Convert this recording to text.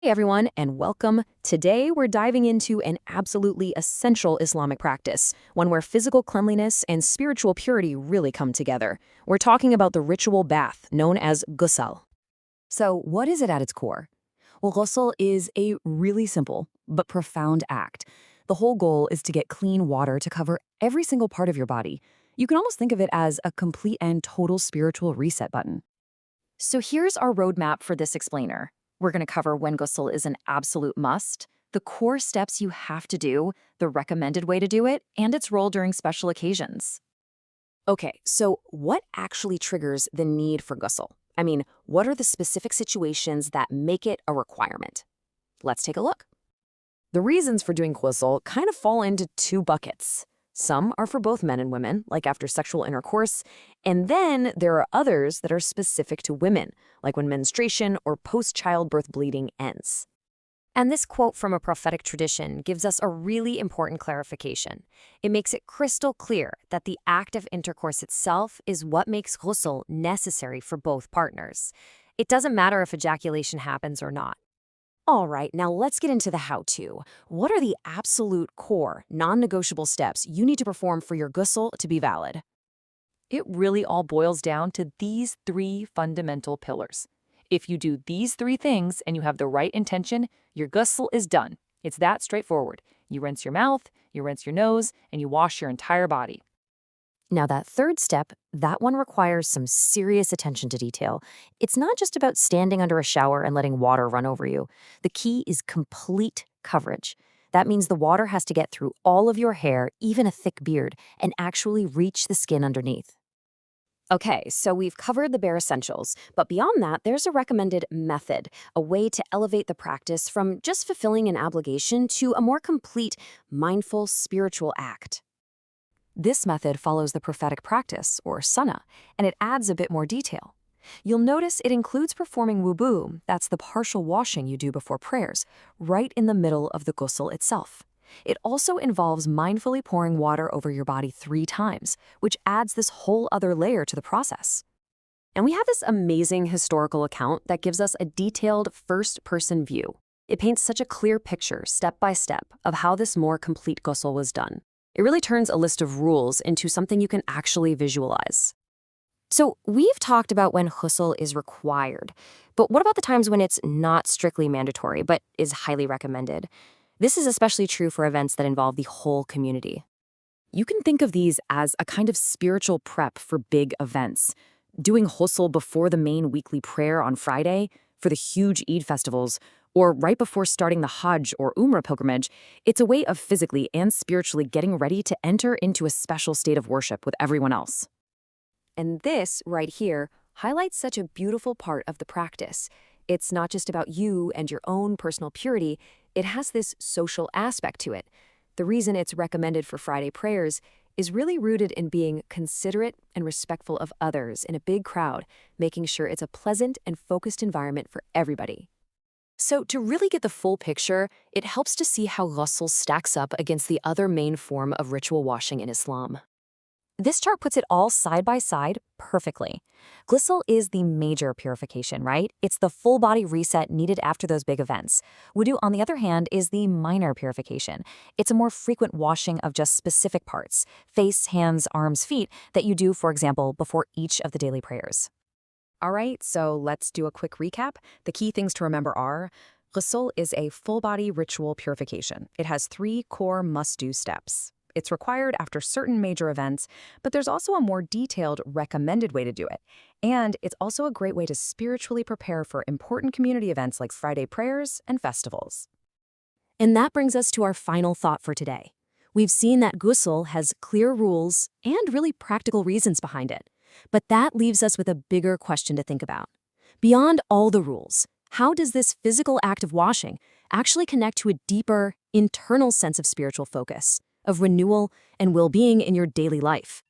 Hey everyone, and welcome. Today we're diving into an absolutely essential Islamic practice, one where physical cleanliness and spiritual purity really come together. We're talking about the ritual bath, known as ghusl. So, what is it at its core? Well, ghusl is a really simple but profound act. The whole goal is to get clean water to cover every single part of your body. You can almost think of it as a complete and total spiritual reset button. So here's our roadmap for this explainer. We're going to cover when ghusl is an absolute must, the core steps you have to do, the recommended way to do it, and its role during special occasions. Okay, so what actually triggers the need for ghusl? I mean, what are the specific situations that make it a requirement? Let's take a look. The reasons for doing ghusl kind of fall into two buckets. Some are for both men and women, like after sexual intercourse, and then there are others that are specific to women, like when menstruation or post-childbirth bleeding ends. And this quote from a prophetic tradition gives us a really important clarification. It makes it crystal clear that the act of intercourse itself is what makes ghusl necessary for both partners. It doesn't matter if ejaculation happens or not. All right, now let's get into the how-to. What are the absolute core, non-negotiable steps you need to perform for your ghusl to be valid? It really all boils down to these three fundamental pillars. If you do these three things and you have the right intention, your ghusl is done. It's that straightforward. You rinse your mouth, you rinse your nose, and you wash your entire body. Now that third step, that one requires some serious attention to detail. It's not just about standing under a shower and letting water run over you. The key is complete coverage. That means the water has to get through all of your hair, even a thick beard, and actually reach the skin underneath. Okay, so we've covered the bare essentials, but beyond that, there's a recommended method, a way to elevate the practice from just fulfilling an obligation to a more complete, mindful, spiritual act. This method follows the prophetic practice, or Sunnah, and it adds a bit more detail. You'll notice it includes performing wudu, that's the partial washing you do before prayers, right in the middle of the ghusl itself. It also involves mindfully pouring water over your body 3 times, which adds this whole other layer to the process. And we have this amazing historical account that gives us a detailed first-person view. It paints such a clear picture, step by step, of how this more complete ghusl was done. It really turns a list of rules into something you can actually visualize. So we've talked about when ghusl is required, but what about the times when it's not strictly mandatory, but is highly recommended? This is especially true for events that involve the whole community. You can think of these as a kind of spiritual prep for big events. Doing ghusl before the main weekly prayer on Friday, for the huge Eid festivals, or right before starting the Hajj or Umrah pilgrimage, it's a way of physically and spiritually getting ready to enter into a special state of worship with everyone else. And this, right here, highlights such a beautiful part of the practice. It's not just about you and your own personal purity, it has this social aspect to it. The reason it's recommended for Friday prayers is really rooted in being considerate and respectful of others in a big crowd, making sure it's a pleasant and focused environment for everybody. So to really get the full picture, it helps to see how ghusl stacks up against the other main form of ritual washing in Islam. This chart puts it all side by side perfectly. Ghusl is the major purification, right? It's the full body reset needed after those big events. Wudu, on the other hand, is the minor purification. It's a more frequent washing of just specific parts, face, hands, arms, feet, that you do, for example, before each of the daily prayers. All right, so let's do a quick recap. The key things to remember are, ghusl is a full-body ritual purification. It has 3 core must-do steps. It's required after certain major events, but there's also a more detailed recommended way to do it. And it's also a great way to spiritually prepare for important community events like Friday prayers and festivals. And that brings us to our final thought for today. We've seen that ghusl has clear rules and really practical reasons behind it. But that leaves us with a bigger question to think about. Beyond all the rules, how does this physical act of washing actually connect to a deeper, internal sense of spiritual focus, of renewal and well-being in your daily life?